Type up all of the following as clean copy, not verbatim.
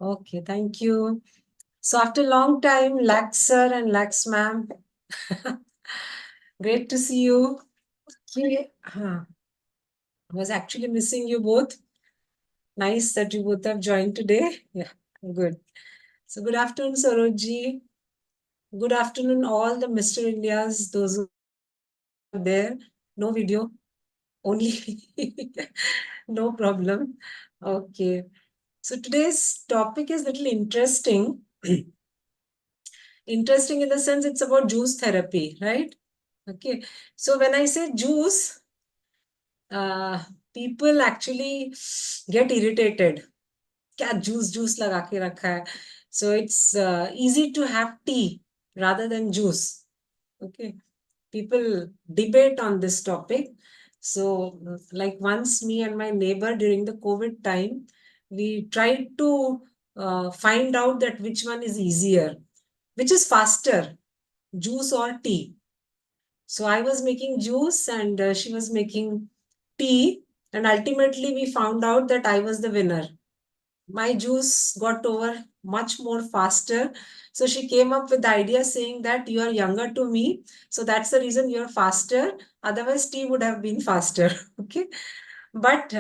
Okay, thank you. So after a long time, Lax sir and Lax ma'am, great to see you. I was actually missing you both. Nice that you both have joined today. Yeah, good. So good afternoon, Sarojji. Good afternoon, all the Mr. Indias, those who are there. No video, only no problem. Okay. So today's topic is little interesting. Interesting in the sense it's about juice therapy, right? Okay. So when I say juice, uh, people actually get irritated. क्या juice लगा के रखा है? So it's easy to have tea rather than juice. Okay. People debate on this topic. So, like once me and my neighbor during the COVID time, we tried to find out that which one is easier, which is faster, juice or tea. So I was making juice and she was making tea. And ultimately, we found out that I was the winner. My juice got over much more faster. So she came up with the idea saying that you are younger to me. So that's the reason you're faster. Otherwise, tea would have been faster. Okay. But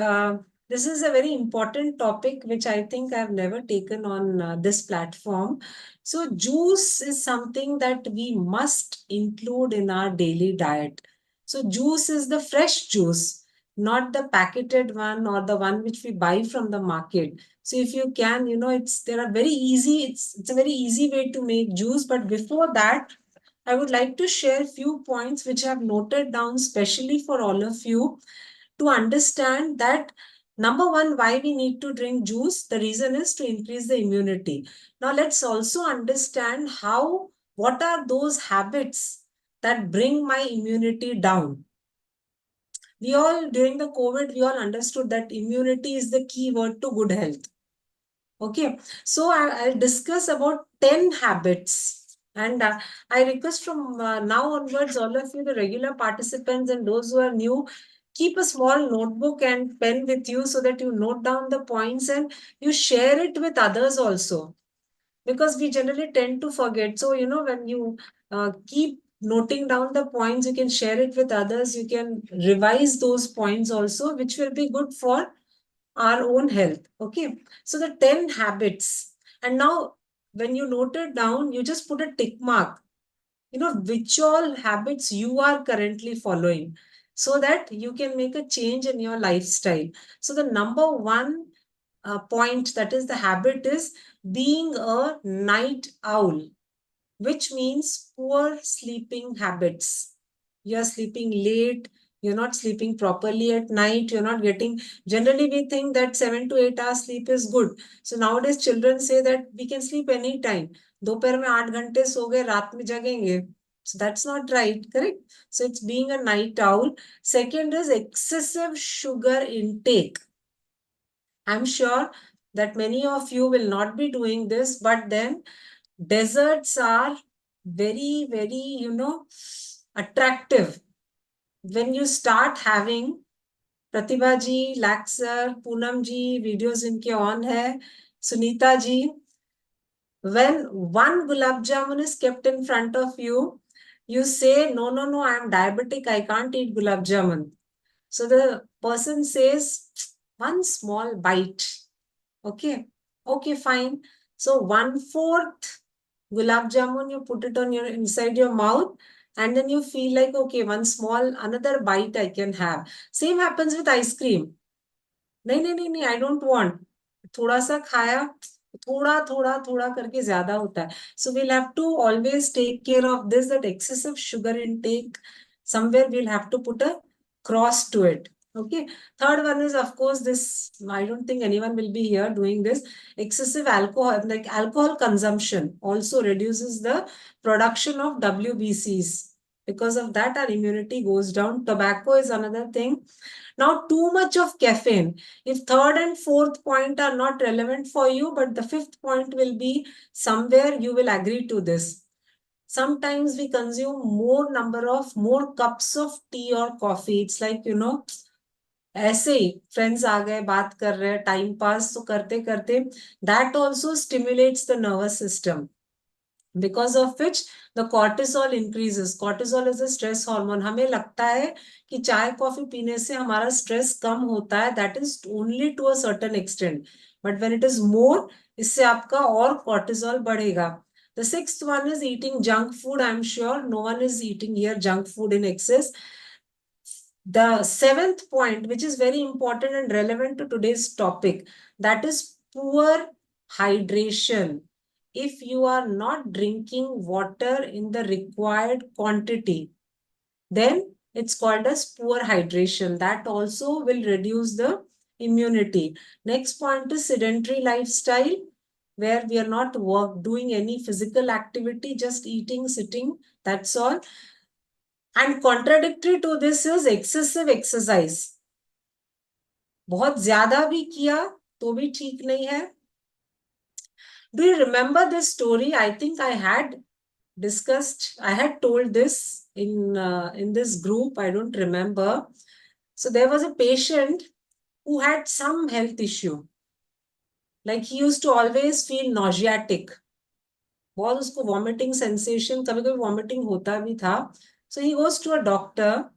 this is a very important topic, which I think I've never taken on this platform. So, juice is something that we must include in our daily diet. So, juice is the fresh juice, not the packeted one or the one which we buy from the market. So, if you can, it's there are very easy. It's a very easy way to make juice. But before that, I would like to share a few points which I've noted down, specially for all of you to understand that number one, why we need to drink juice. The reason is to increase the immunity. Now, let's also understand what are those habits that bring my immunity down. We all, during the COVID, we all understood that immunity is the key word to good health. Okay, so I'll discuss about 10 habits. And I request from now onwards, all of you, the regular participants and those who are new, keep a small notebook and pen with you so that you note down the points and you share it with others also. Because we generally tend to forget. So, when you keep noting down the points, you can share it with others. You can revise those points also, which will be good for our own health. Okay. So the 10 habits. And now when you note it down, you just put a tick mark, which all habits you are currently following so that you can make a change in your lifestyle. So the number one point, that is the habit, is being a night owl, which means poor sleeping habits. You're sleeping late, you're not sleeping properly at night, you're not getting, generally we think that 7 to 8 hours sleep is good. So nowadays children say that we can sleep anytime. दोपहर में 8 घंटे सो गए, रात में जगेंगे. So that's not right, correct? So it's being a night owl. Second is excessive sugar intake. I'm sure that many of you will not be doing this, but then desserts are very, very, attractive. When you start having Pratibha ji, Laxer, Poonam ji, videos inke on hai, Sunita ji, when one gulab jamun is kept in front of you, you say, no, no, no, I am diabetic, I can't eat gulab jamun. So the person says, one small bite. Okay. Okay, fine. So 1/4 gulab jamun, you put it on your inside your mouth, and then you feel like, okay, another bite I can have. Same happens with ice cream. नहीं नहीं नहीं नहीं, I don't want. थोड़ा सा खाया, थोड़ा थोड़ा थोड़ा करके ज्यादा होता है. So we'll have to always take care of this, that excessive sugar intake. Somewhere we'll have to put a cross to it. Okay. Third one is, of course, this. I don't think anyone will be here doing this. Excessive alcohol, like alcohol consumption, also reduces the production of WBCs. Because of that, our immunity goes down. Tobacco is another thing. Now, too much of caffeine. If third and fourth point are not relevant for you, but the fifth point will be somewhere you will agree to this. Sometimes we consume more cups of tea or coffee. It's like, ऐसे ही friends आ गए, बात कर रहे हैं, time pass तो करते करते, that also stimulates the nervous system, because of which the cortisol increases. Cortisol is a stress hormone. हमें लगता है कि चाय कॉफी पीने से हमारा स्ट्रेस कम होता है, that is only to a certain extent, but when it is more, इससे आपका और cortisol बढ़ेगा. The sixth one is eating junk food. I'm sure no one is eating here junk food in excess. The seventh point, which is very important and relevant to today's topic, that is poor hydration. If you are not drinking water in the required quantity, then it's called as poor hydration. That also will reduce the immunity. Next point is sedentary lifestyle, where we are not doing any physical activity, just eating, sitting, that's all. And contradictory to this is excessive exercise. बहुत ज्यादा भी किया तो भी ठीक नहीं है. Do you remember this story? I think I had told this in this group. I don't remember. So there was a patient who had some health issue. Like he used to always feel nauseatic. बहुत उसको vomiting sensation, कभी कभी vomiting होता भी था. So he goes to a doctor.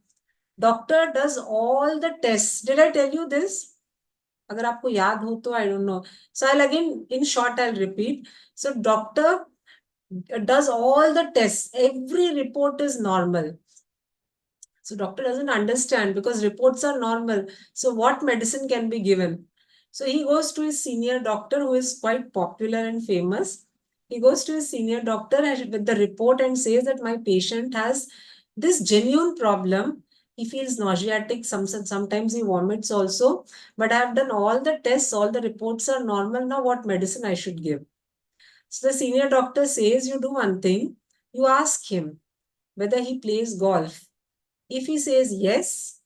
Doctor does all the tests. Did I tell you this? अगर आपको याद हो तो I don't know. So I'll again, in short, I'll repeat. So doctor does all the tests. Every report is normal. So doctor doesn't understand because reports are normal. So what medicine can be given? So he goes to his senior doctor who is quite popular and famous. He goes to his senior doctor with the report and says that my patient has this genuine problem. He feels nauseatic, sometimes he vomits also. But I have done all the tests, all the reports are normal. Now what medicine I should give? So the senior doctor says, you do one thing, you ask him whether he plays golf. If he says yes,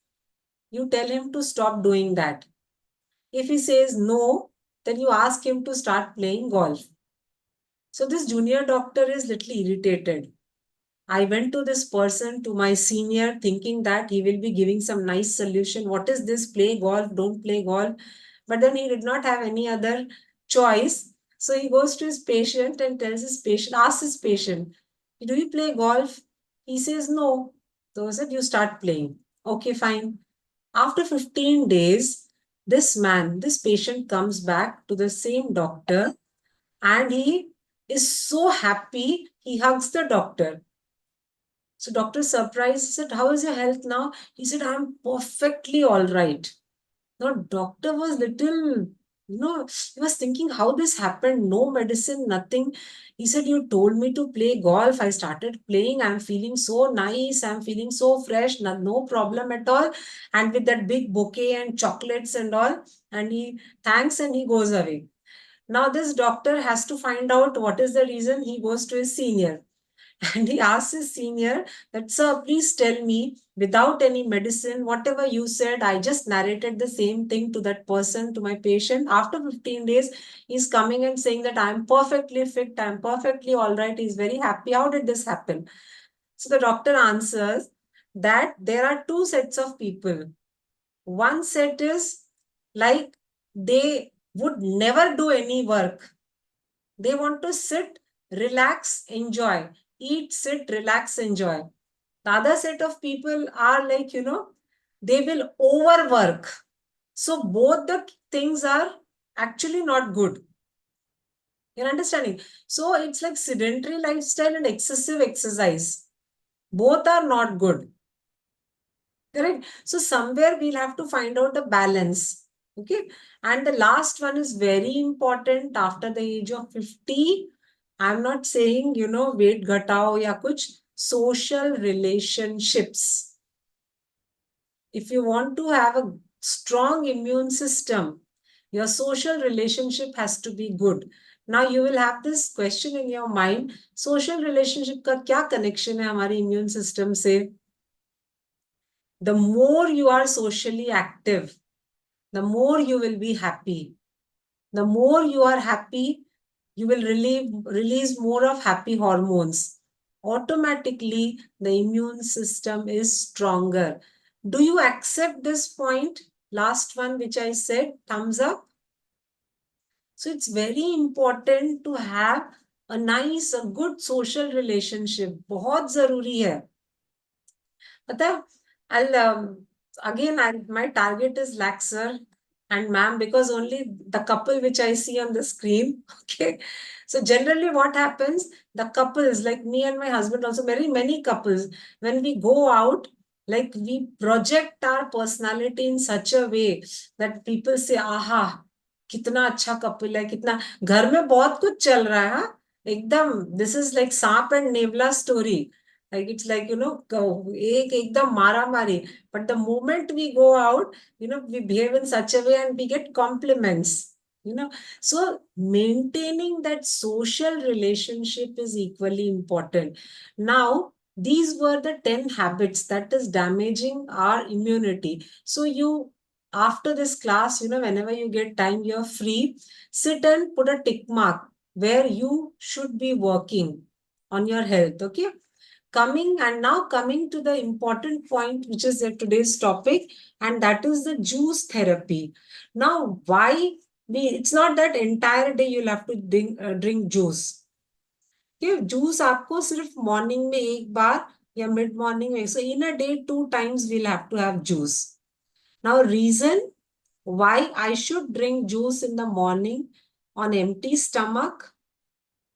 you tell him to stop doing that. If he says no, then you ask him to start playing golf. So this junior doctor is little irritated. I went to this person, to my senior, thinking that he will be giving some nice solution. What is this? Play golf, don't play golf. But then he did not have any other choice. So he goes to his patient and tells his patient, asks his patient, do you play golf? He says no. So he said, you start playing. Okay, fine. After 15 days, this patient comes back to the same doctor and he is so happy, he hugs the doctor. So doctor surprised, he said, how is your health now? He said, I'm perfectly all right. Now doctor was little, he was thinking how this happened. No medicine, nothing. He said, you told me to play golf. I started playing. I'm feeling so nice. I'm feeling so fresh. No problem at all. And with that big bouquet and chocolates and all. And he thanks and he goes away. Now this doctor has to find out what is the reason. He goes to his senior. And he asks his senior that, sir, please tell me, without any medicine, whatever you said, I just narrated the same thing to that person, to my patient. After 15 days, he's coming and saying that I'm perfectly fit, I'm perfectly all right. He's very happy. How did this happen? So the doctor answers that there are two sets of people. One set is like they would never do any work. They want to sit, relax, enjoy. Eat, sit, relax, enjoy. The other set of people are like, they will overwork. So both the things are actually not good. You're understanding? So it's like sedentary lifestyle and excessive exercise. Both are not good. Correct? So somewhere we'll have to find out the balance. Okay. And the last one is very important after the age of 50. I'm not saying, weight ghatao ya kuch, social relationships. If you want to have a strong immune system, your social relationship has to be good. Now you will have this question in your mind, social relationship का क्या connection है हमारे immune system से? The more you are socially active, the more you will be happy. The more you are happy, you will release more of happy hormones. Automatically, the immune system is stronger. Do you accept this point? last one which I said, thumbs up. So it's very important to have a nice, a good social relationship. बहुत जरूरी है. पता है, I'll again my target is laxer and ma'am because only the couple which I see on the screen. Okay. So generally what happens, the couples like me and my husband, also very many couples, when we go out, like we project our personality in such a way that people say, aha, कितना अच्छा couple है, कितना घर में बहुत कुछ चल रहा है, हाँ एकदम, this is like saanp and nevla story. Like it's like, एक एकदम मारा मारी. But the moment we go out, we behave in such a way and we get compliments. So maintaining that social relationship is equally important. Now, these were the 10 habits that is damaging our immunity. So after this class, whenever you get time, you're free, sit and put a tick mark where you should be working on your health. Okay. Coming to the important point, which is today's topic, and that is the juice therapy. Now, why it's not that entire day you'll have to drink juice. Okay, juice आपको सिर्फ morning में एक बार या mid morning में. So in a day, 2 times we'll have to have juice. Now, reason why I should drink juice in the morning on empty stomach.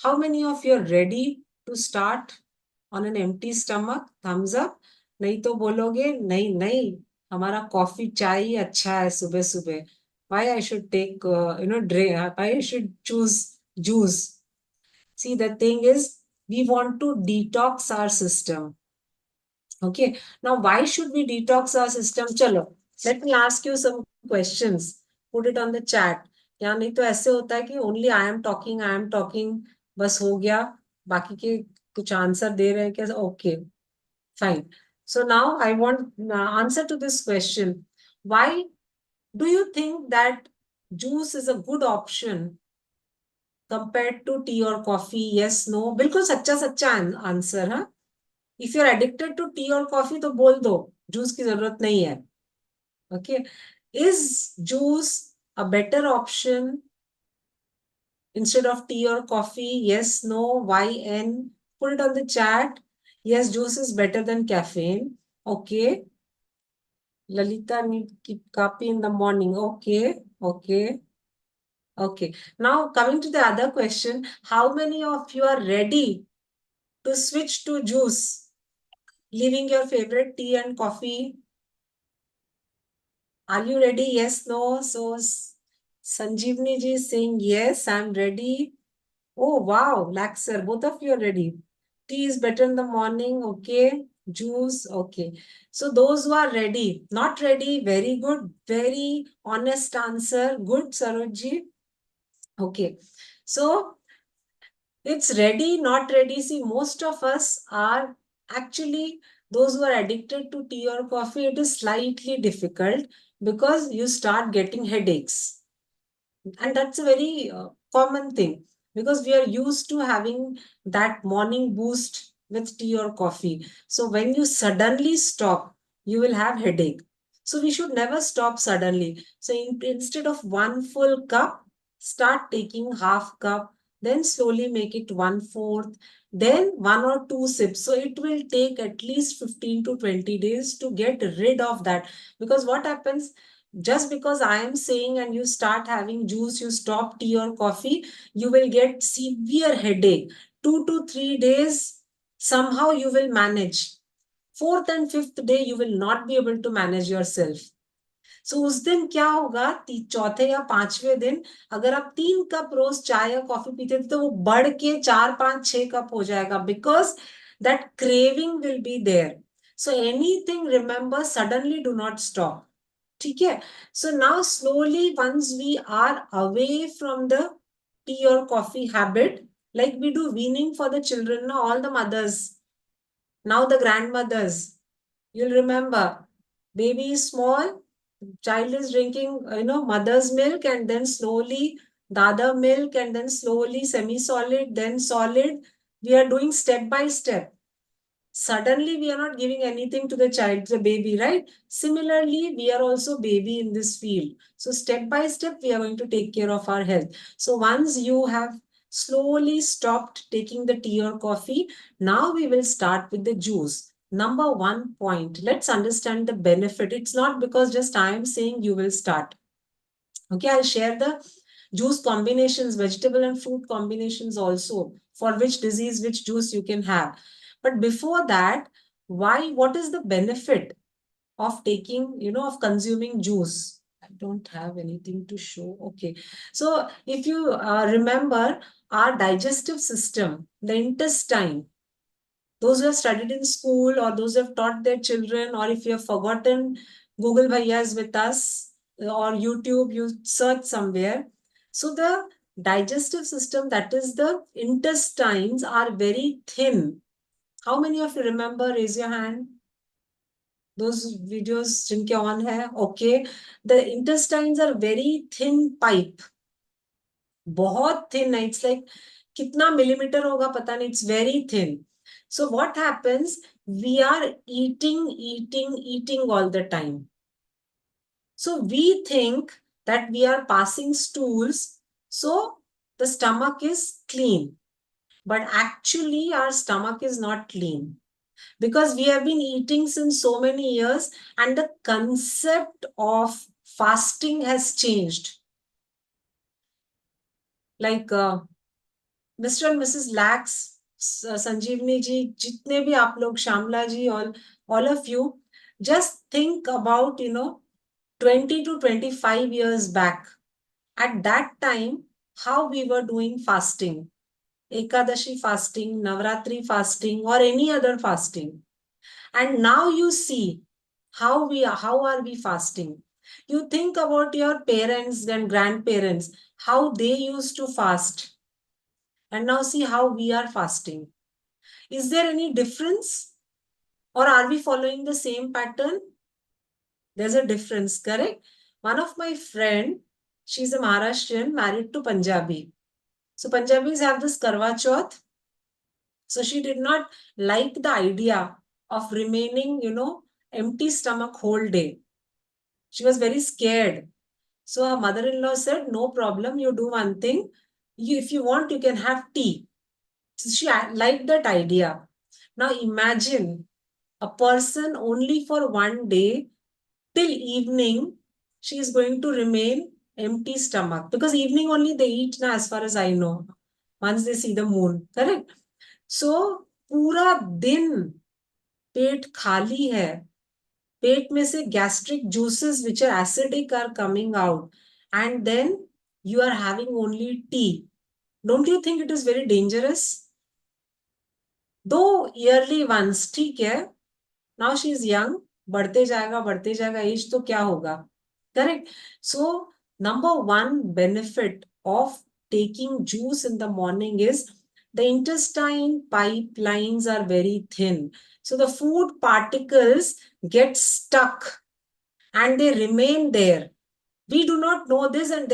How many of you are ready to start on an empty stomach? Thumbs up. नहीं तो बोलोगे नहीं नहीं, हमारा coffee चाय ही अच्छा है सुबह सुबह. Why I should take why I should choose juice? See, the thing is, we want to detox our system. Okay. Now, why should we detox our system? Chalo, let me ask you some questions. Put it on the chat. या नहीं तो ऐसे होता है कि only I am talking, बस हो गया, बाकी के कुछ आंसर दे रहे हैं क्या? Okay, fine. So now I want answer to this question. Why do you think that juice is a good option compared to tea or coffee? Yes, no. बिल्कुल सच्चा सच्चा आंसर, हाँ. If you're addicted to tea or coffee, तो बोल दो, juice की जरूरत नहीं है. Okay. Is juice a better option instead of tea or coffee? Yes, no, why, n? Put it on the chat. Yes, juice is better than caffeine. Okay. Lalita need keep coffee in the morning. Okay. Okay. Okay. Now coming to the other question, how many of you are ready to switch to juice, leaving your favorite tea and coffee? Are you ready? Yes, no? So Sanjeevni ji is saying, yes, I'm ready. Oh, wow, Laxer, both of you are ready. Tea is better in the morning. Okay. Juice. Okay. So those who are ready, not ready, very good, very honest answer. Good, Saroj ji. Okay. So it's ready, not ready. See, most of us are actually those who are addicted to tea or coffee. It is slightly difficult because you start getting headaches. And that's a very common thing because we are used to having that morning boost with tea or coffee. So when you suddenly stop, you will have headache. So we should never stop suddenly. So instead of one full cup, start taking half cup, then slowly make it 1/4, then 1 or 2 sips. So it will take at least 15 to 20 days to get rid of that. Because what happens, just because I am saying and you start having juice, you stop tea or coffee, you will get severe headache. 2 to 3 days, somehow you will manage. Fourth and fifth day, you will not be able to manage yourself. So उस दिन क्या होगा, चौथे या पांचवें दिन अगर आप 3 कप रोज चाय या कॉफी पीते थे तो वो बढ़ के 4, 5, 6 कप हो जाएगा, because that craving will be there. So anything remember, suddenly do not stop. ठीक है. So now slowly, once we are away from the tea or coffee habit, like we do weaning for the children, now all the mothers, now the grandmothers, you'll remember, baby is small, child is drinking, mother's milk, and then slowly dada milk, and then slowly semi-solid, then solid. We are doing step by step. Suddenly we are not giving anything to the child, the baby, right? Similarly, we are also baby in this field. So step by step, we are going to take care of our health. So once you have slowly stopped taking the tea or coffee, now we will start with the juice. Number one point, let's understand the benefit. It's not because just I am saying you will start. Okay, I'll share the juice combinations, vegetable and fruit combinations also, for which disease, which juice you can have. But before that, what is the benefit of taking, of consuming juice? I don't have anything to show. Okay. So if you remember our digestive system, the intestine, those who have studied in school or those who have taught their children, or if you have forgotten, Google Bhaiya is with us, or YouTube, you search somewhere. So the digestive system, that is the intestines, are very thin. How many of you remember? Raise your hand. Those videos जिनके on है. Okay. The intestines are very thin pipe. बहुत thin है. It's like कितना millimeter होगा पता नहीं. It's very thin. So what happens? We are eating all the time. So we think that we are passing stools. So the stomach is clean. But actually our stomach is not clean. Because we have been eating since so many years and the concept of fasting has changed. Like Mr. and Mrs. Lax, Sanjeevni ji, jitne bhi aap log, Shamla ji, all of you, just think about, 20 to 25 years back. At that time, how we were doing fasting. Ekadashi fasting, Navratri fasting, or any other fasting. And now you see how are we fasting. You think about your parents and grandparents, how they used to fast, and now see how we are fasting. Is there any difference, or are we following the same pattern? There's a difference, correct? One of my friend, she's a Maharashtrian married to Punjabi. So Punjabis have this Karwa Chauth. So she did not like the idea of remaining, empty stomach whole day. She was very scared. So her mother-in-law said, no problem, you do one thing. If you want, you can have tea. So she liked that idea. Now imagine a person only for one day till evening, she is going to remain empty stomach. Because evening only they eat now, as far as I know. Once they see the moon, correct? So पूरा दिन पेट खाली है. पेट में से gastric juices which are acidic are coming out, and then you are having only tea. Don't you think it is very dangerous? Though yearly once, ठीक है. Now she is young, बढ़ते जाएगा age तो क्या होगा? Correct. So number one benefit of taking juice in the morning is the intestine pipelines are very thin. So the food particles get stuck and they remain there. We do not know this, and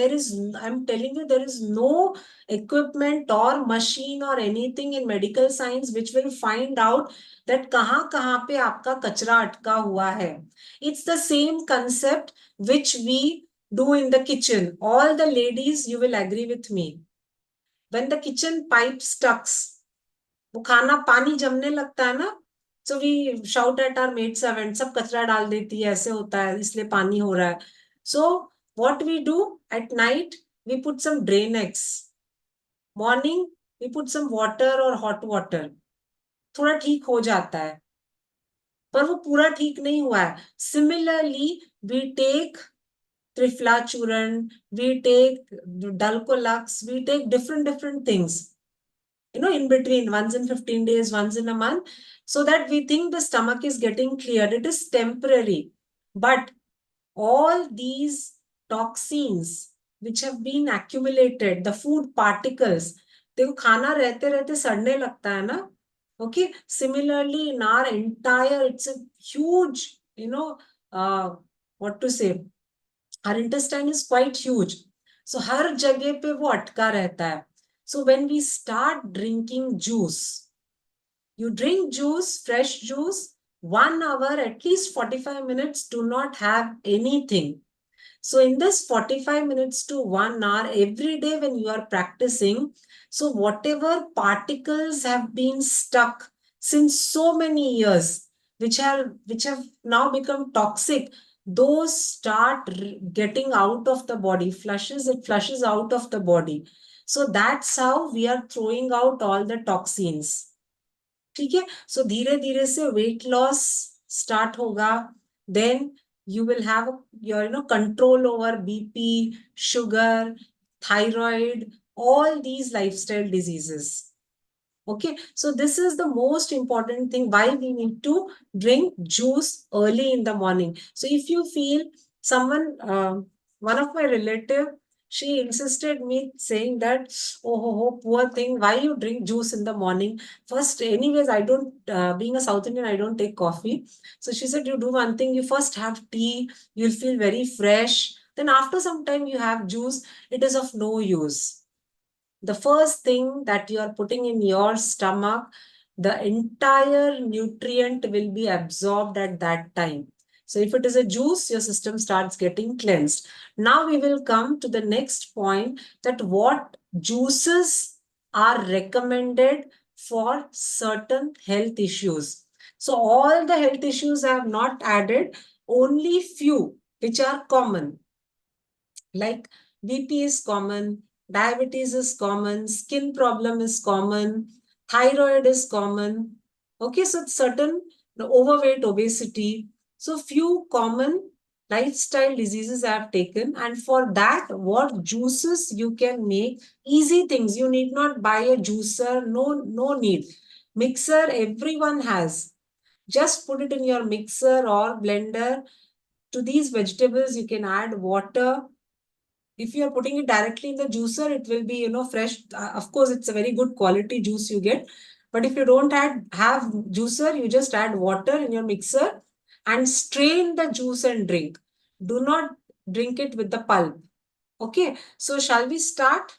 I'm telling you, there is no equipment or machine or anything in medical science which will find out that kahan pe aapka kachra atka hua hai. It's the same concept which we do in the kitchen. All the ladies, you will agree with me. When the kitchen pipe stucks, वो खाना पानी जमने लगता है ना, so we shout at our maid servant, सब कचरा डाल देती है, ऐसे होता है, इसलिए पानी हो रहा है. So what we do at night, we put some drain eggs. Morning, we put some water or hot water. थोड़ा ठीक हो जाता है, पर वो पूरा ठीक नहीं हुआ है. Similarly, we take Trifla Churan, we take Dalcolux, we take different things. In between, once in 15 days, once in a month, so that we think the stomach is getting cleared. It is temporary. But all these toxins which have been accumulated, the food particles, देखो खाना रहते रहते सड़ने लगता है ना. Okay. Similarly, in our entire, it's a huge, what to say, our intestine is quite huge. So हर जगह पे वो अटका रहता है. So when we start drinking juice, You drink juice, fresh juice, 1 hour, at least 45 minutes, do not have anything. So in this 45 minutes to 1 hour every day when you are practicing, so whatever particles have been stuck since so many years, which have now become toxic, those start getting out of the body, it flushes out of the body. So that's how we are throwing out all the toxins. ठीक है. So धीरे धीरे से weight loss start होगा. Then you will have your control over BP, sugar, thyroid, all these lifestyle diseases. Okay, so this is the most important thing why we need to drink juice early in the morning. So if you feel someone, one of my relative, she insisted me saying that, oh, poor thing, why you drink juice in the morning? First, anyways, I don't, being a South Indian, I don't take coffee. So she said, you do one thing, you first have tea, you'll feel very fresh. Then after some time you have juice, it is of no use. The first thing that you are putting in your stomach, the entire nutrient will be absorbed at that time. So if it is a juice, your system starts getting cleansed. Now we will come to the next point, that what juices are recommended for certain health issues. So all the health issues I have not added, only few which are common, like BP is common, diabetes is common, skin problem is common, thyroid is common. Okay, so certain overweight, obesity. So few common lifestyle diseases I have taken, and for that, what juices you can make, easy things. You need not buy a juicer, no need. Mixer, everyone has. Just put it in your mixer or blender. To these vegetables, you can add water. If you are putting it directly in the juicer, it will be fresh. Of course, it's a very good quality juice you get. But if you don't have juicer, you just add water in your mixer and strain the juice and drink. Do not drink it with the pulp. Okay, so shall we start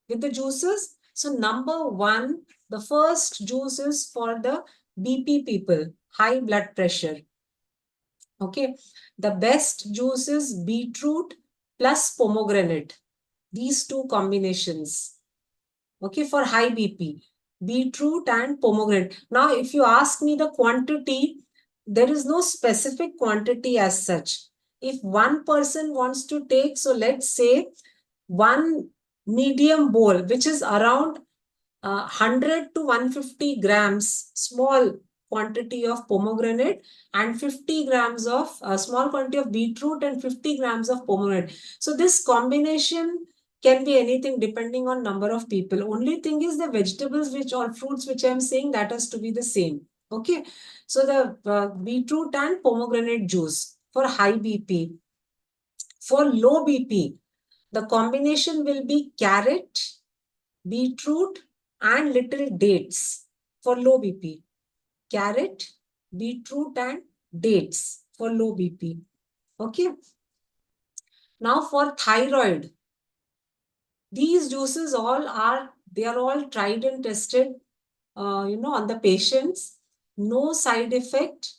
with the juices? So number one, the first juice is for the BP people, high blood pressure. Okay, the best juice is beetroot plus pomegranate. These two combinations. Okay, for high BP, beetroot and pomegranate. Now, if you ask me the quantity, there is no specific quantity as such. If one person wants to take, so let's say one medium bowl, which is around 100 to 150 grams, small quantity of pomegranate, and 50 grams of small quantity of beetroot and 50 grams of pomegranate. So this combination can be anything depending on number of people. Only thing is the vegetables which or fruits which I'm saying, that has to be the same. Okay. So the beetroot and pomegranate juice for high BP. For low BP, the combination will be carrot, beetroot, and little dates for low BP. Carrot, beetroot, and dates for low BP. Okay. Now for thyroid, these juices they are all tried and tested, on the patients. No side effect.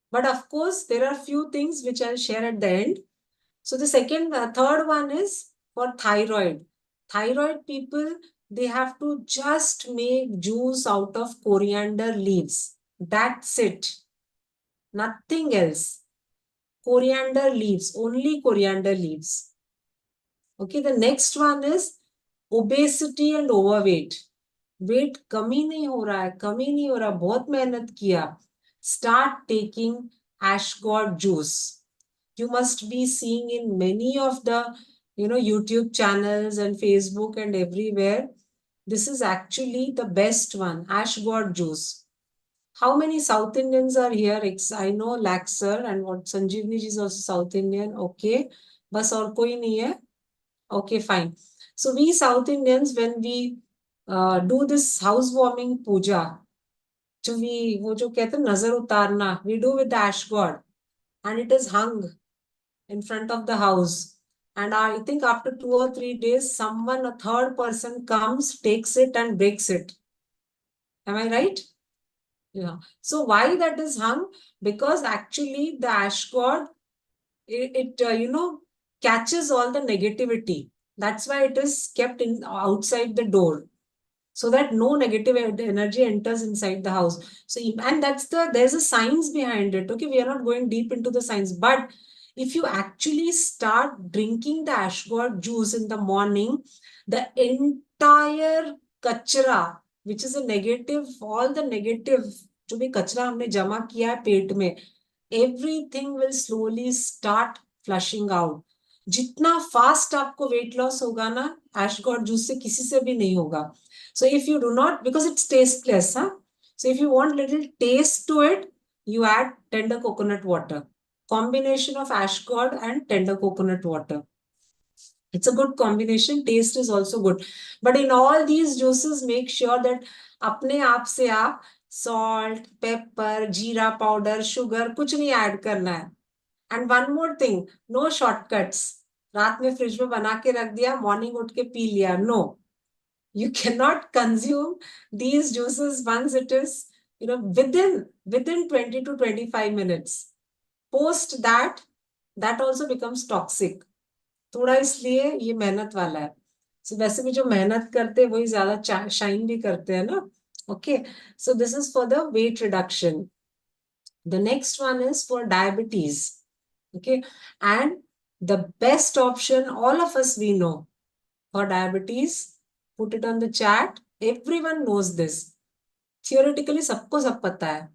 But of course, there are few things which I'll share at the end. So the third one is for thyroid. Thyroid people, they have to just make juice out of coriander leaves. That's it. Nothing else. Coriander leaves, only coriander leaves. Okay, the next one is obesity and overweight. Weight कमी नहीं हो रहा है, कमी नहीं हो रहा, बहुत मेहनत किया. Start taking ashgod juice. You must be seeing in many of the YouTube channels and Facebook and everywhere. This is actually the best one, ashgod juice. How many South Indians are here? I know Laxer and what Sanjeevni ji is also South Indian. Okay. Bas aur koi nahi hai? Okay, fine. So we South Indians, when we do this housewarming puja, वो जो कहते हैं नजर उतारना, we do with the ash god, and it is hung in front of the house. And I think after 2 or 3 days, a third person comes, takes it and breaks it. Am I right? Yeah. So why that is hung? Because actually the ash god, it catches all the negativity. That's why it is kept in outside the door, so that no negative energy enters inside the house. So, and there's a science behind it. Okay, we are not going deep into the science, but if you actually start drinking the ashgod juice in the morning, the entire kachra, which is a negative, all the negative जो भी कचरा हमने जमा किया है पेट में, everything will slowly start flushing out. जितना fast आपको वेट लॉस होगा ना, ashgod जूस से किसी से भी नहीं होगा. So if you do not, because it's tasteless, huh? So if you want little taste to it, you add tender coconut water. Combination of ash god and tender coconut water. It's a good combination. Taste is also good. But in all these juices, make sure that अपने आप से आप salt, pepper, jeera powder, sugar कुछ नहीं add करना है. And one more thing, no shortcuts. रात में फ्रिज में बना के रख दिया, मॉर्निंग उठ के पी लिया. No. You cannot consume these juices once it is, within 20 to 25 minutes. Post that, that also becomes toxic. थोड़ा इसलिए ये मेहनत वाला है. So वैसे भी जो मेहनत करते हैं वही ज्यादा शाइन भी करते हैं ना. Okay, so this is for the weight reduction. The next one is for diabetes. Okay, and the best option, all of us we know, for diabetes, put it on the chat. Everyone knows this. Theoretically, सबको सब पता है.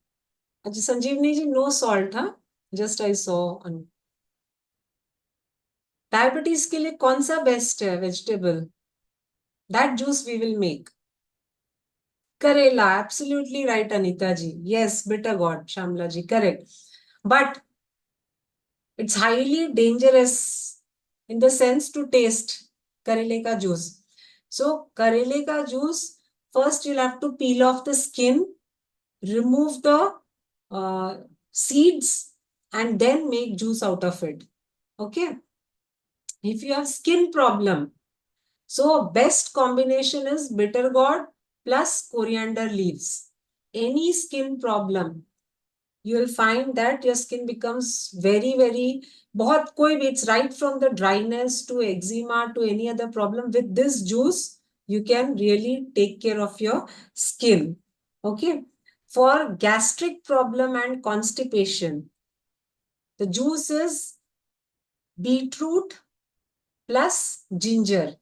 अच्छा संजीवनी जी, no salt, हाँ? Just I saw on. Diabetes के लिए कौन सा best है vegetable? That juice we will make. Karela, absolutely right, Anita ji. Yes, bitter gourd, Shamla ji, correct. But it's highly dangerous in the sense to taste karele ka juice. So karele ka juice, first you'll have to peel off the skin, remove the seeds, and then make juice out of it. Okay. If you have skin problem, so best combination is bitter gourd plus coriander leaves. Any skin problem, you will find that your skin becomes very, very, बहुत कोई भी, it's right from the dryness to eczema to any other problem. With this juice, you can really take care of your skin. Okay. For gastric problem and constipation, the juice is beetroot plus ginger.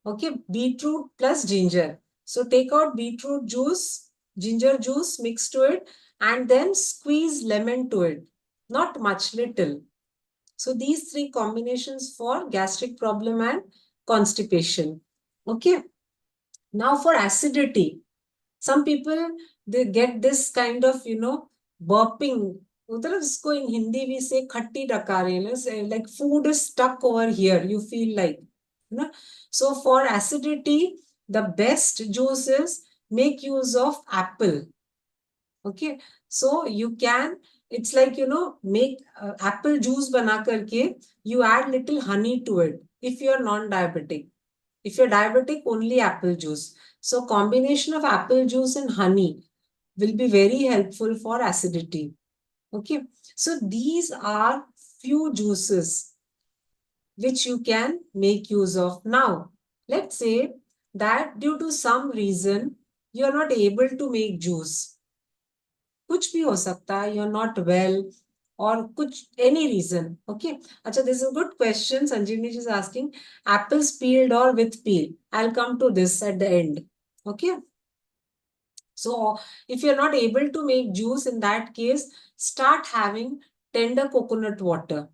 Okay, beetroot plus ginger. So take out beetroot juice, ginger juice, mix to it, and then squeeze lemon to it. Not much, little. So these three combinations for gastric problem and constipation. Okay. Now for acidity, some people, they get this kind of, burping. उसको in Hindi we say khatti डकार, like food is stuck over here, you feel like. So for acidity, the best juice is make use of apple. Okay, so you can, it's like, make apple juice bana karke, you add little honey to it if you're non-diabetic. If you're diabetic, only apple juice. So combination of apple juice and honey will be very helpful for acidity. Okay, so these are few juices which you can make use of. Now, let's say that due to some reason, you are not able to make juice. कुछ भी हो सकता है, you're not well, or कुछ any reason. Okay. Acha, this is a good question. Sanjeevni is asking, apples peeled or with peel? I'll come to this at the end. Okay. So if you're not able to make juice, in that case, start having tender coconut water.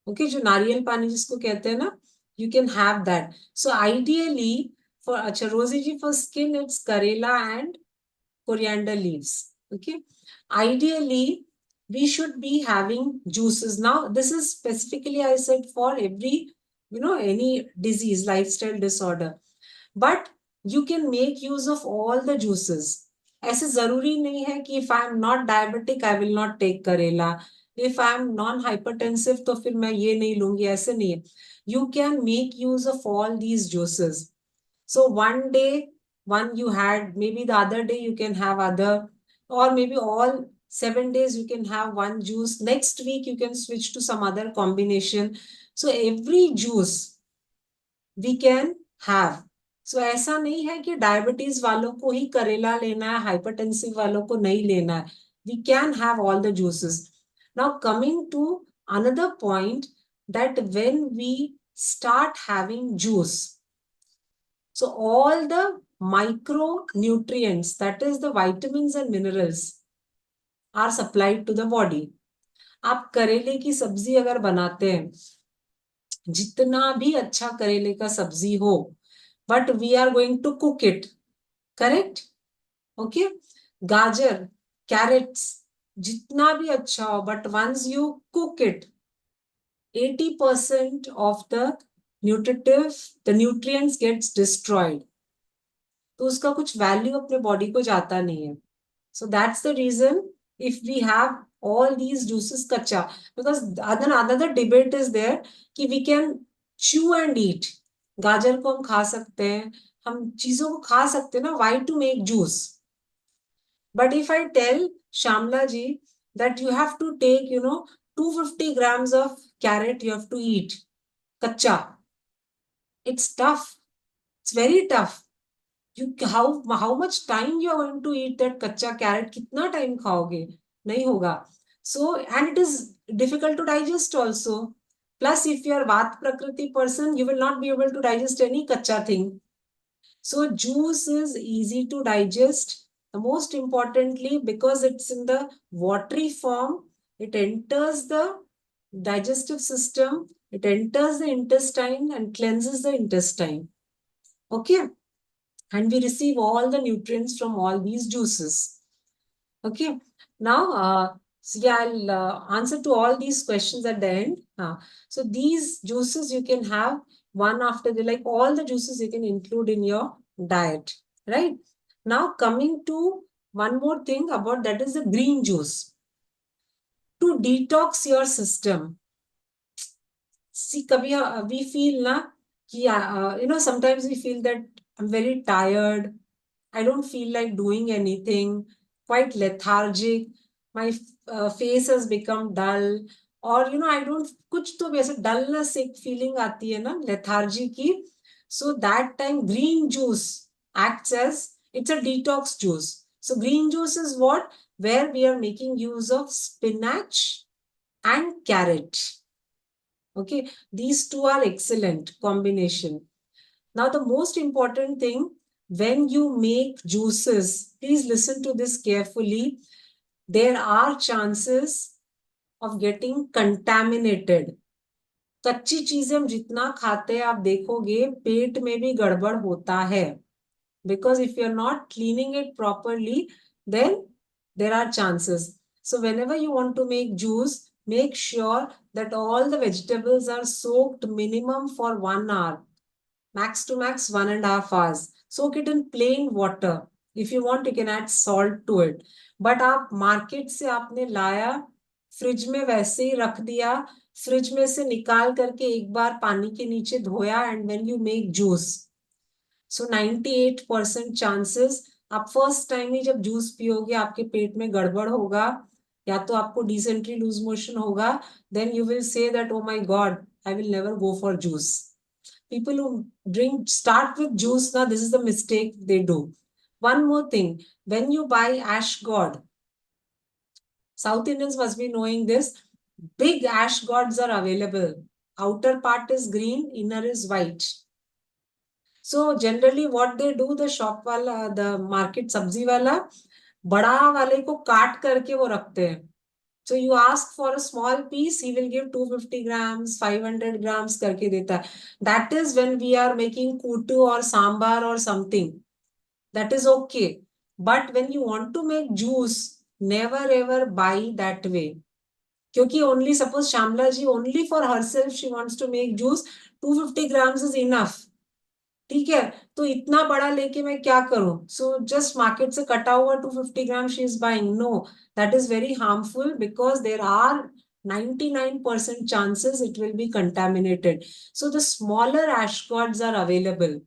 Okay, जो नारियल पानी जिसको कहते हैं ना, you can have that. So ideally, for अच्छा Rosie ji, for skin, it's karela and coriander leaves. Okay. Ideally, we should be having juices. Now, this is specifically, I said, for every, any disease, lifestyle disorder. But you can make use of all the juices. ऐसे जरूरी नहीं है कि if I am not diabetic, I will not take करेला. If I am non-hypertensive, तो फिर मैं ये नहीं लूंगी, ऐसे नहीं है. You can make use of all these juices. So one day, one you had, maybe the other day you can have other, or maybe all 7 days you can have one juice. Next week you can switch to some other combination. So every juice we can have. So ऐसा नहीं है कि diabetes वालों को ही करेला लेना है, hypertensive वालों को नहीं लेना है. We can have all the juices. Now coming to another point, that when we start having juice, so all the micronutrients, that is the vitamins and minerals, are supplied to the body. आप करेले की सब्जी अगर बनाते हैं, जितना भी अच्छा करेले का सब्जी हो, but we are going to cook it, correct? Okay. गाजर, carrots, जितना भी अच्छा हो, but once you cook it, 80% of the nutrients gets destroyed. तो उसका कुछ वैल्यू अपने बॉडी को जाता नहीं है. So that's the reason if we have all these juices kacha, because another debate is there कि we can chew and eat. गाजर को हम खा सकते हैं, हम चीजों को खा सकते हैं ना, why to make juice? But if I tell Shamla ji that you have to take 250 grams of carrot you have to eat kacha, it's tough, it's very tough. How much time you are going to eat that kacha carrot? कितना time खाओगे? नहीं होगा. So, and it is difficult to digest also. Plus, if you are Vat Prakriti person, you will not be able to digest any kacha thing. So, juice is easy to digest. Most importantly, because it's in the watery form, it enters the digestive system, it enters the intestine and cleanses the intestine. Okay. And we receive all the nutrients from all these juices. Okay. Now, so yeah, I'll answer to all these questions at the end. So these juices you can have one after the, like all the juices you can include in your diet, right? Now coming to one more thing about that is the green juice. To detox your system. See, kabhi we feel na, sometimes we feel that I'm very tired. I don't feel like doing anything, quite lethargic. My face has become dull. Or, I don't, कुछ तो वैसे dullness एक feeling आती है ना, lethargy की. So that time green juice acts as, it's a detox juice. So green juice is what? Where we are making use of spinach and carrot. Okay, these two are excellent combination. Now, the most important thing, when you make juices, please listen to this carefully. There are chances of getting contaminated. कच्ची चीजें हम जितना खाते हैं आप देखोगे पेट में भी गड़बड़ होता है. Because if you're not cleaning it properly, then there are chances. So whenever you want to make juice, make sure that all the vegetables are soaked minimum for 1 hour. Max to max 1.5 hours. Soak it in plain water. If you want, you can add salt to it. But आप market से आपने लाया, fridge में वैसे ही रख दिया, fridge में से निकाल करके एक बार पानी के नीचे धोया, and when you make juice, so 98% chances आप फर्स्ट टाइम ही जब जूस पियोगे आपके पेट में गड़बड़ होगा, या तो आपको डिसेंट्री लूज मोशन होगा, then you will say that, oh my god, I will never go for juice. People who start with juice, now this is the mistake they do. One more thing, when you buy ash god, South Indians must be knowing this, big ash gods are available. Outer part is green, inner is white. So generally what they do, the shop wala, the market sabzi wala, bada wale ko काट करके वो रखते हैं. So you ask for a small piece, he will give 250 grams, 500 grams करके देता है. That is when we are making kuttu or sambar or something. That is okay. But when you want to make juice, never ever buy that way. क्योंकि only suppose Shamla ji only for herself she wants to make juice, 250 grams is enough. ठीक है, तो इतना बड़ा लेके मैं क्या करूं? So just market से कटा हुआ 250 grams she is buying. No, that is very harmful because there are 99% chances it will be contaminated. So the smaller ash gods are available.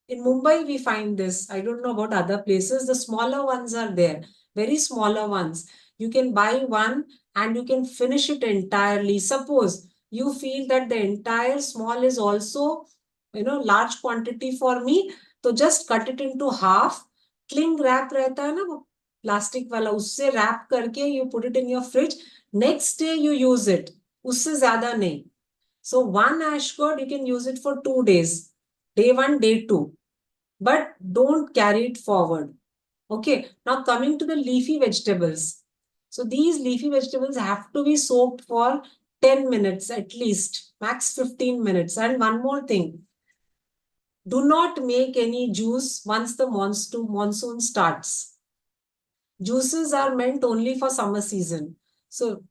In Mumbai, we find this. I don't know about other places. The smaller ones are there, very smaller ones. You can buy one and you can finish it entirely. Suppose you feel that the entire small is also, large quantity for me, so just cut it into half. Cling wrap रहता है ना वो plastic वाला, उससे wrap करके you put it in your fridge. Next day you use it. उससे ज्यादा नहीं. So one ash gourd you can use it for 2 days. Day one, day two, but don't carry it forward. Okay, now coming to the leafy vegetables. So these leafy vegetables have to be soaked for 10 minutes at least, max 15 minutes. And one more thing, do not make any juice once the monsoon starts. Juices are meant only for summer season. So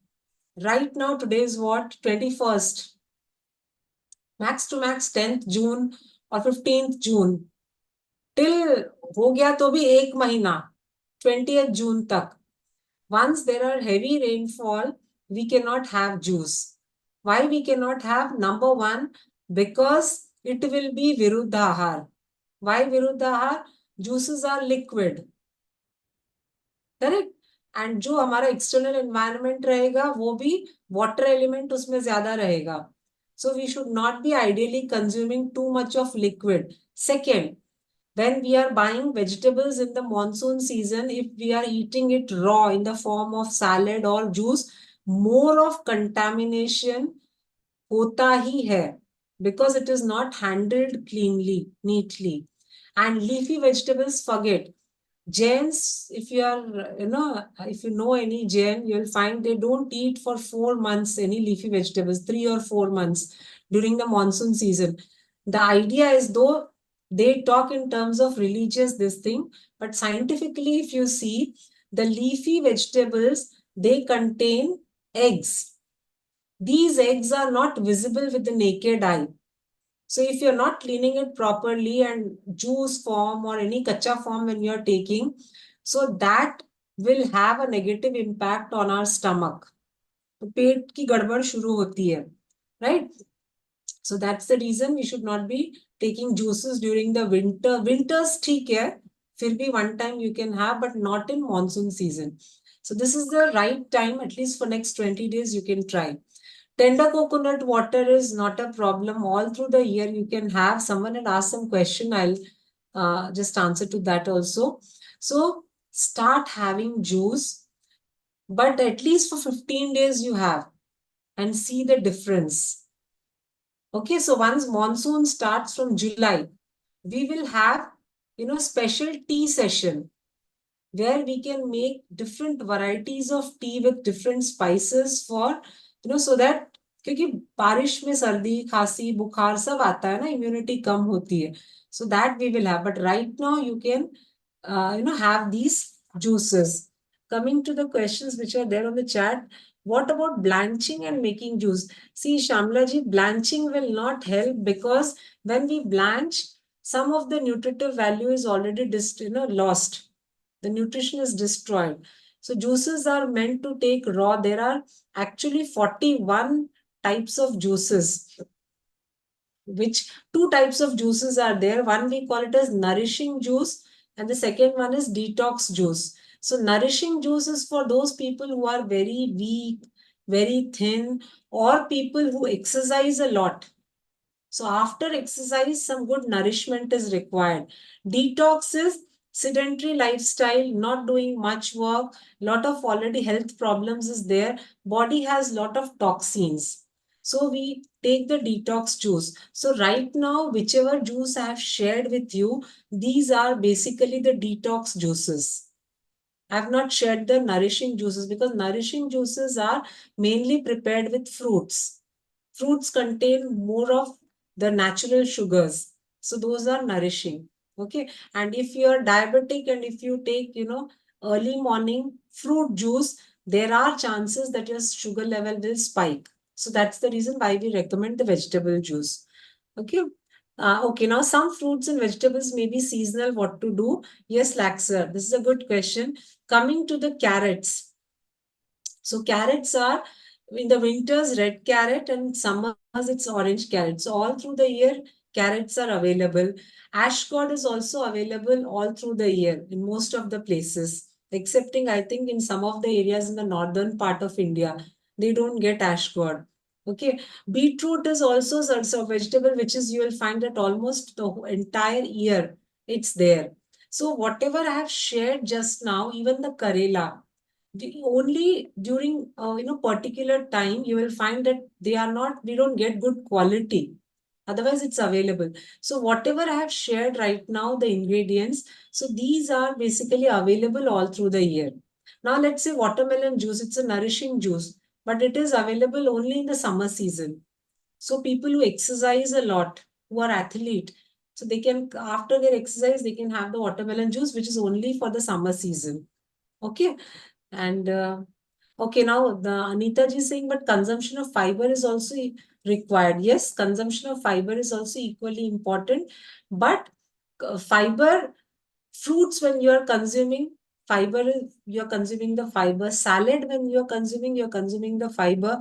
right now, today is what? 21st. Max to max 10th June or 15th June. Till हो गया तो भी एक महीना 20th June तक. Once there are heavy rainfall, we cannot have juice. Why we cannot have? Number one, because it will be viruddhahar. Why viruddhahar? Juices are liquid. Correct? And जो हमारा external environment रहेगा वो भी water element उसमें ज्यादा रहेगा. So we should not be ideally consuming too much of liquid. Second, when we are buying vegetables in the monsoon season, if we are eating it raw in the form of salad or juice, more of contamination hota hi hai because it is not handled cleanly, neatly. And leafy vegetables, forget. Jains, if you are, if you know any Jain, you'll find they don't eat for 4 months any leafy vegetables, 3 or 4 months during the monsoon season. The idea is though they talk in terms of religious this thing, but scientifically, if you see the leafy vegetables, they contain eggs. These eggs are not visible with the naked eye. So if you're not cleaning it properly and juice form or any kacha form when you're taking, so that will have a negative impact on our stomach. तो पेट की गड़बड़ शुरू होती है, right? So that's the reason we should not be taking juices during the winter. Winters ठीक है, फिर भी one time you can have, but not in monsoon season. So this is the right time, at least for next 20 days you can try. Tender coconut water is not a problem. All through the year you can have. Someone had asked some question. I'll just answer to that also. So start having juice, but at least for 15 days you have and see the difference. Okay, so once monsoon starts from July, we will have, special tea session where we can make different varieties of tea with different spices for, so that क्योंकि बारिश में सर्दी खांसी बुखार सब आता है ना, इम्यूनिटी कम होती है. So that we will have, but right now you can have these juices. Coming to the questions which are there on the chat, what about blanching and making juice? See, Shamla ji, blanching will not help because when we blanch, some of the nutritive value is already lost. The nutrition is destroyed. So juices are meant to take raw. There are actually 41 types of juices, which two types of juices are there. One we call it as nourishing juice and the second one is detox juice. So nourishing juice is for those people who are very weak, very thin, or people who exercise a lot. So after exercise, some good nourishment is required. Detox is sedentary lifestyle, not doing much work, lot of already health problems is there. Body has lot of toxins. So we take the detox juice. So right now, whichever juice I have shared with you, these are basically the detox juices. I have not shared the nourishing juices because nourishing juices are mainly prepared with fruits. Fruits contain more of the natural sugars. So those are nourishing. Okay. And if you are diabetic and if you take, early morning fruit juice, there are chances that your sugar level will spike. So that's the reason why we recommend the vegetable juice. Okay. Okay, now some fruits and vegetables may be seasonal. What to do? Yes, Laxer, this is a good question. Coming to the carrots. So carrots are in the winters red carrot and summers it's orange carrot. So all through the year carrots are available. Ash gourd is also available all through the year in most of the places, excepting I think in some of the areas in the northern part of India, they don't get ash gourd. Okay, beetroot is also a vegetable which is you will find that almost the entire year it's there. So whatever I have shared just now, even the Karela, only during particular time you will find that we don't get good quality. Otherwise, it's available. So whatever I have shared right now, the ingredients, so these are basically available all through the year. Now let's say watermelon juice, it's a nourishing juice, but it is available only in the summer season. So people who exercise a lot, who are athlete, so they can, after their exercise, they can have the watermelon juice, which is only for the summer season. Okay. And okay, now the Anita ji is saying, but consumption of fiber is also required. Yes, consumption of fiber is also equally important. But fiber, fruits when you are consuming fiber, you are consuming the fiber. Salad when you are consuming the fiber.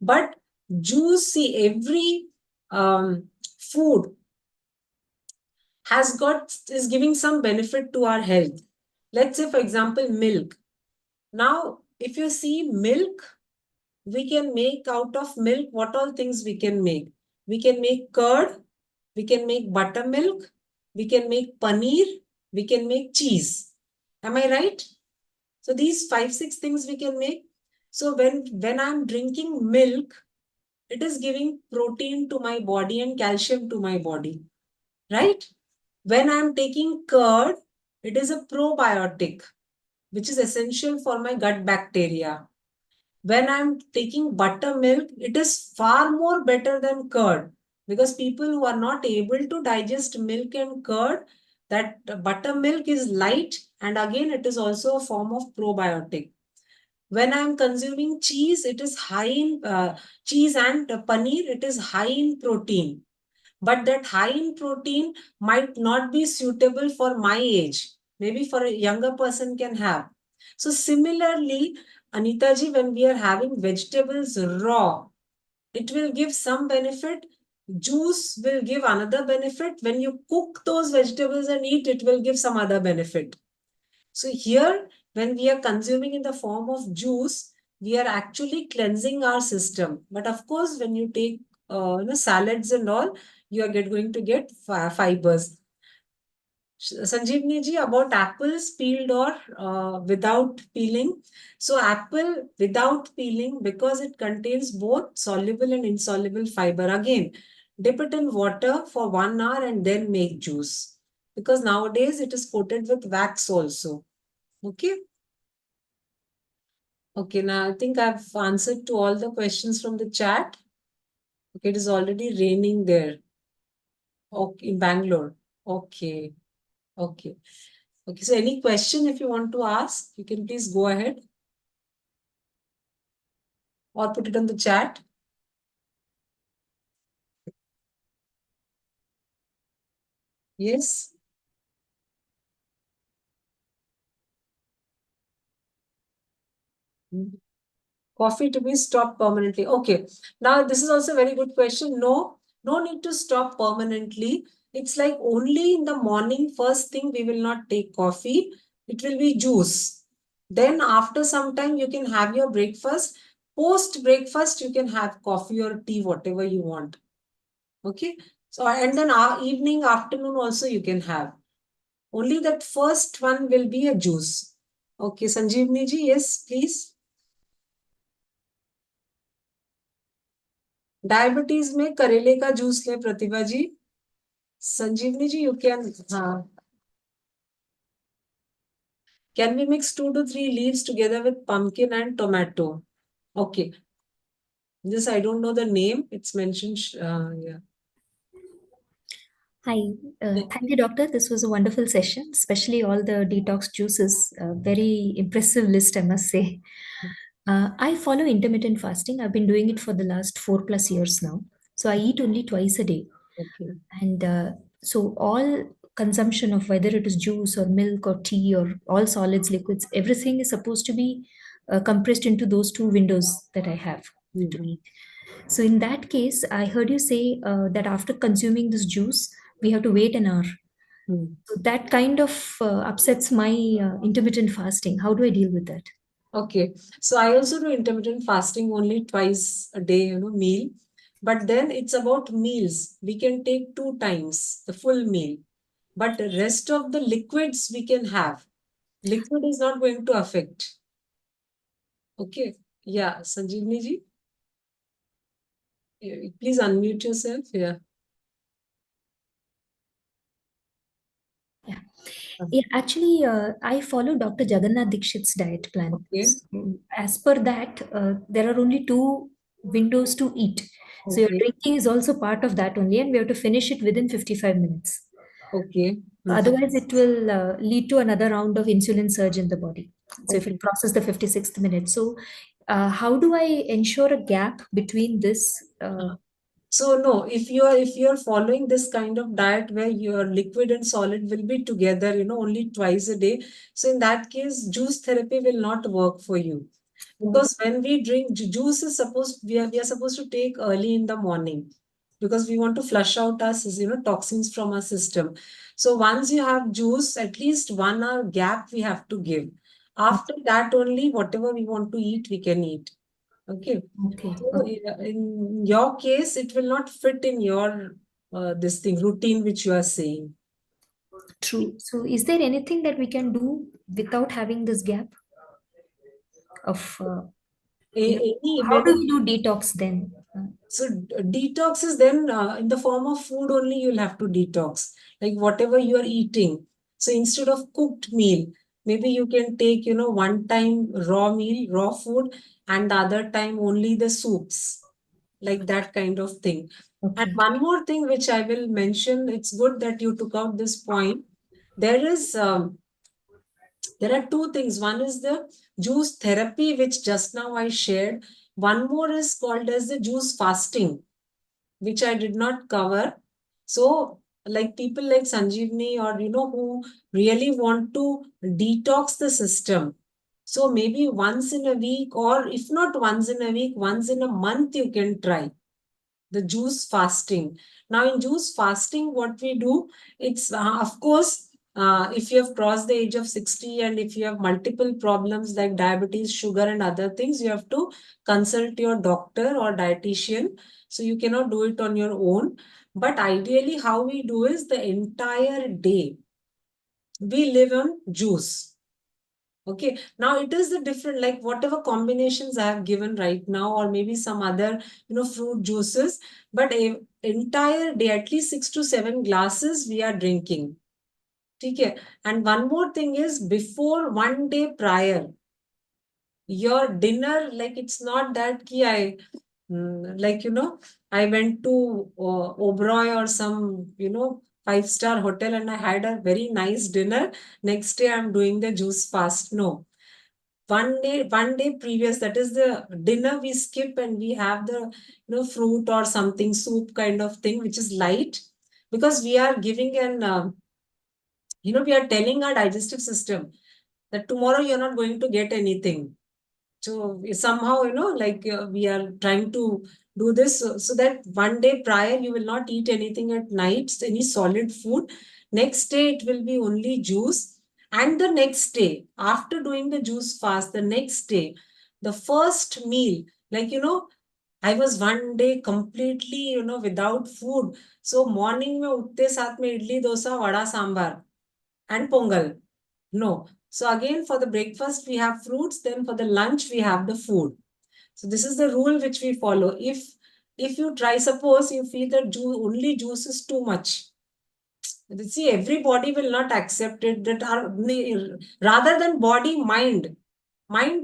But juice, see, every food is giving some benefit to our health. Let's say, for example, milk. Now, if you see milk, we can make out of milk what all things we can make. We can make curd, we can make buttermilk, we can make paneer, we can make cheese. Am I right? So these 5, 6 things we can make. So when I'm drinking milk, it is giving protein to my body and calcium to my body, right? When I'm taking curd, it is a probiotic, which is essential for my gut bacteria. When I'm taking buttermilk, it is far more better than curd, because people who are not able to digest milk and curd, that buttermilk is light, and again it is also a form of probiotic. When I'm consuming cheese, it is high in cheese and paneer, it is high in protein. But that high in protein might not be suitable for my age. Maybe for a younger person can have. So similarly, Anita ji, when we are having vegetables raw, it will give some benefit. Juice will give another benefit. When you cook those vegetables and eat, it will give some other benefit. So here, when we are consuming in the form of juice, we are actually cleansing our system. But of course, when you take salads and all, you are going to get fibers. Sanjeevni ji, about apples peeled or without peeling. So apple without peeling, because it contains both soluble and insoluble fiber. Again, dip it in water for 1 hour and then make juice. Because nowadays it is coated with wax also. Okay. Okay, now I think I've answered to all the questions from the chat. Okay, it is already raining there. Okay, in Bangalore. Okay. Okay. Okay. So any question if you want to ask, you can please go ahead or put it on the chat. Yes. Coffee to be stopped permanently. Okay. Now this is also a very good question. No, no need to stop permanently. It's like only in the morning, first thing we will not take coffee. It will be juice. Then after some time you can have your breakfast. Post breakfast you can have coffee or tea, whatever you want. Okay. So and then evening, afternoon also you can have. Only that first one will be a juice. Okay, Sanjeevni ji, yes, please. Diabetes में करेले का juice ले प्रतिभा जी. संजीवनी जी, you can we mix 2 to 3 leaves together with pumpkin and tomato? Okay, this I don't know the name, it's mentioned. Yeah. Hi, thank you, doctor. This was a wonderful session, especially all the detox juices. Very impressive list, I must say. I follow intermittent fasting. I've been doing it for the last 4+ years now. So I eat only twice a day. Okay. And so all consumption of whether it is juice or milk or tea or all solids, liquids, everything is supposed to be compressed into those 2 windows that I have to Mhm. eat. So in that case, I heard you say that after consuming this juice, we have to wait an hour. Hmm. So that kind of upsets my intermittent fasting. How do I deal with that? Okay. So I also do intermittent fasting only twice a day, meal. But then it's about meals. We can take two times the full meal. But the rest of the liquids we can have. Liquid is not going to affect. Okay. Yeah. Sanjeevni ji, please unmute yourself. Yeah. Yeah. Yeah, actually, I follow Dr. Jagannath Dikshit's diet plan. Okay. So, as per that, there are only two windows to eat. So your Okay. drinking is also part of that only, and we have to finish it within 55 minutes. Okay. Otherwise, it will lead to another round of insulin surge in the body. So if it Okay. crosses the 56th minute. So how do I ensure a gap between this? So no, if you're following this kind of diet where your liquid and solid will be together, only twice a day. So in that case, juice therapy will not work for you. Oh, Because when we drink juice is supposed we are supposed to take early in the morning because we want to flush out our toxins from our system. So once you have juice, at least 1 hour gap we have to give. After that only whatever we want to eat, we can eat. Okay. okay. So in your case, it will not fit in your this thing routine which you are saying. True. So is there anything that we can do without having this gap of, Any how do when we do detox then? So detox is then in the form of food only you'll have to detox, like whatever you are eating. So instead of cooked meal, maybe you can take, one time raw meal, raw food, and the other time only the soups, like that kind of thing. And Okay. one more thing which I will mention, it's good that you took out this point. There is there are two things. One is the juice therapy, which just now I shared. One more is called as the juice fasting, which I did not cover. So, like people like Sanjeevni or who really want to detox the system. So maybe once in a week, or if not once in a week, once in a month, you can try the juice fasting. Now, in juice fasting, what we do, it's of course, if you have crossed the age of 60 and if you have multiple problems like diabetes, sugar, and other things, you have to consult your doctor or dietitian. So, you cannot do it on your own. But ideally, how we do is the entire day we live on juice. Okay, now it is the different, like whatever combinations I have given right now, or maybe some other, fruit juices, but a entire day, at least 6 to 7 glasses we are drinking. Okay, and one more thing is before one day prior, your dinner, like it's not that ki like, I went to Oberoi or some, 5-star hotel and I had a very nice dinner. Next day I'm doing the juice fast. No, one day previous, that is the dinner, we skip and we have the fruit or something soup kind of thing which is light, because we are giving an we are telling our digestive system that tomorrow you're not going to get anything. So somehow, like we are trying to do this so that one day prior you will not eat anything at night, any solid food. Next day it will be only juice. And the next day, after doing the juice fast, the next day, the first meal, like, I was one day completely, without food. So morning में उठते साथ में idli dosa vada sambar and pongal. No. So again, for the breakfast, we have fruits. Then for the lunch, we have the food. So this is the rule which we follow. If you try, suppose you feel that only juice is too much. See, everybody will not accept it. That are rather than body, mind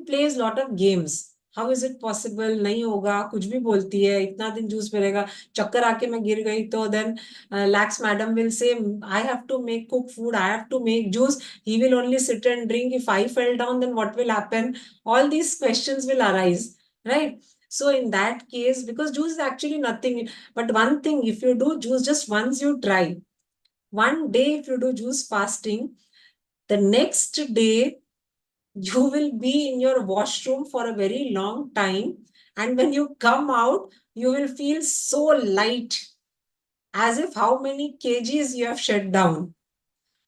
plays lot of games. How is it possible? नहीं होगा, कुछ भी बोलती है, इतना दिन juice पिएगा, चक्कर आके मैं गिर गई तो then lax madam will say I have to make cook food, I have to make juice, he will only sit and drink. If I fell down, then what will happen? All these questions will arise, right? So in that case, because juice is actually nothing, but one thing, if you do juice just once, you try one day, if you do juice fasting, the next day you will be in your washroom for a very long time, And when you come out, you will feel so light, as if how many kgs you have shed down,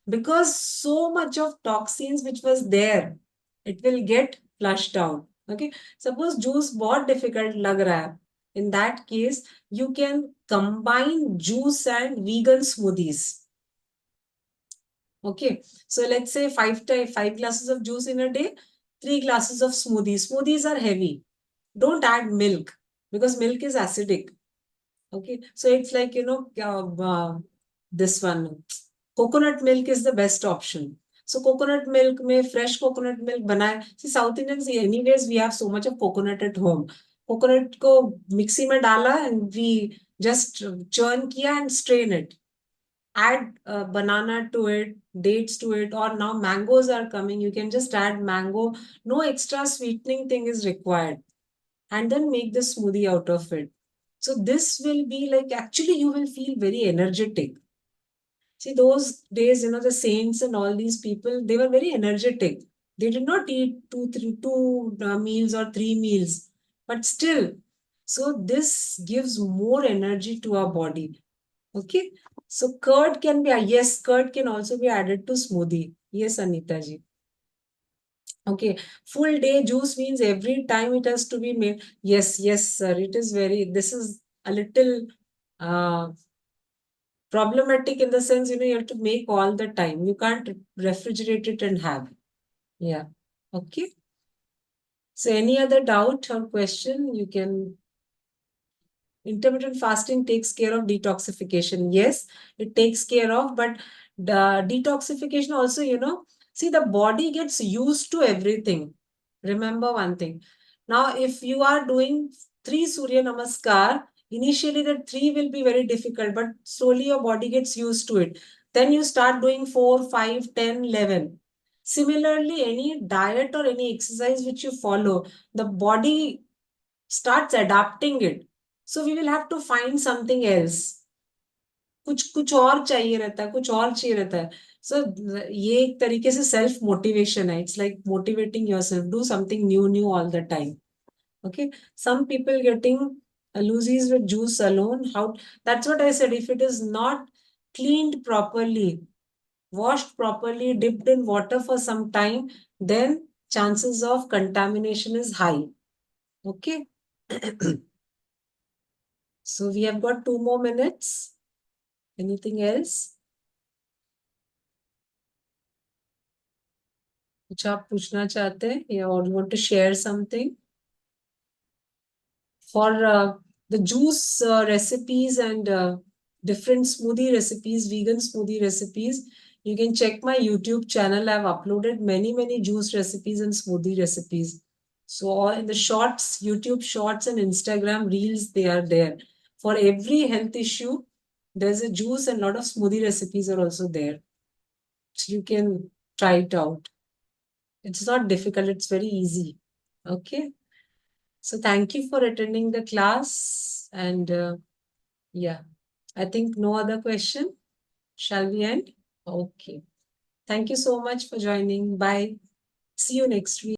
because so much of toxins which was there, it will get flushed out. Okay, suppose juice बहुत difficult lag raha hai, in that case you can combine juice and vegan smoothies. Okay, so let's say five glasses of juice in a day, 3 glasses of smoothies are heavy. Don't add milk, because milk is acidic. Okay, so it's like, this one, coconut milk is the best option. So coconut milk में fresh coconut milk बनाए. See, South Indians, anyways, we have so much of coconut at home. Coconut को mixie में डाला and we just churn किया and strain it. Add banana to it, dates to it, or now mangoes are coming. You can just add mango. No extra sweetening thing is required, and then make the smoothie out of it. So this will be like, actually you will feel very energetic. See, those days, the saints and all these people, they were very energetic. They did not eat two meals or 3 meals, but still. So this gives more energy to our body. Okay. So curd can be, yes, curd can also be added to smoothie. Yes, Anita ji. Okay. Full day juice means every time it has to be made. Yes, yes, sir. This is a little uh, problematic in the sense, you have to make all the time. You can't refrigerate it and have. Yeah. Okay. So any other doubt or question, you can. Intermittent fasting takes care of detoxification. Yes, it takes care of, but the detoxification also, see, the body gets used to everything. Remember one thing. Now, if you are doing 3 Surya Namaskar, initially the 3 will be very difficult, but slowly your body gets used to it. Then you start doing 4, 5, 10, 11. Similarly, any diet or any exercise which you follow, the body starts adapting it. So we will have to find something else. कुछ कुछ और चाहिए रहता है, कुछ और चाहिए रहता है. So ये एक तरीके से self motivation है. It's like motivating yourself. Do something new all the time. Okay. Some people getting loosies with juice alone. That's what I said. If it is not cleaned properly, washed properly, dipped in water for some time, then chances of contamination is high. Okay. So we have got 2 more minutes. Anything else? कुछ आप पूछना चाहते हैं या or you want to share something? For the juice recipes and different smoothie recipes, vegan smoothie recipes, you can check my YouTube channel. I've uploaded many juice recipes and smoothie recipes. So all in the shorts, YouTube shorts and Instagram reels, they are there. For every health issue, there's a juice, and a lot of smoothie recipes are also there. So you can try it out. It's not difficult, it's very easy. Okay. So thank you for attending the class. And yeah, I think no other question. Shall we end? Okay. Thank you so much for joining. Bye. See you next week.